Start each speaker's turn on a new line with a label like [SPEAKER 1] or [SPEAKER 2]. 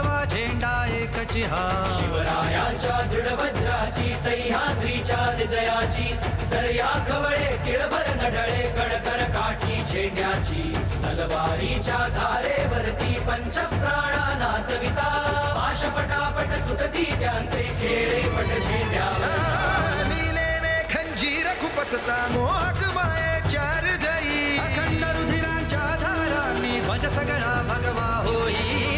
[SPEAKER 1] फडकवा झेंडा एकची हा.
[SPEAKER 2] शिवरायांच्या दृढ वज्राची सह्याद्रीच्या हृदयाची दर्या खवळे तिळभर नढळे कडकर काठी झेंड्याची तलवारीच्या धारेवरती पंचप्राणा नाचविता पाशपटापट तुटती त्यांचे खेळे पट झेंड्यावर
[SPEAKER 3] लीलेने खंजीर खुपसता मोहक मायेच्या हृदयी
[SPEAKER 1] अखंड रुधिरांच्या धारांनी ध्वज सगळा भगवा होई.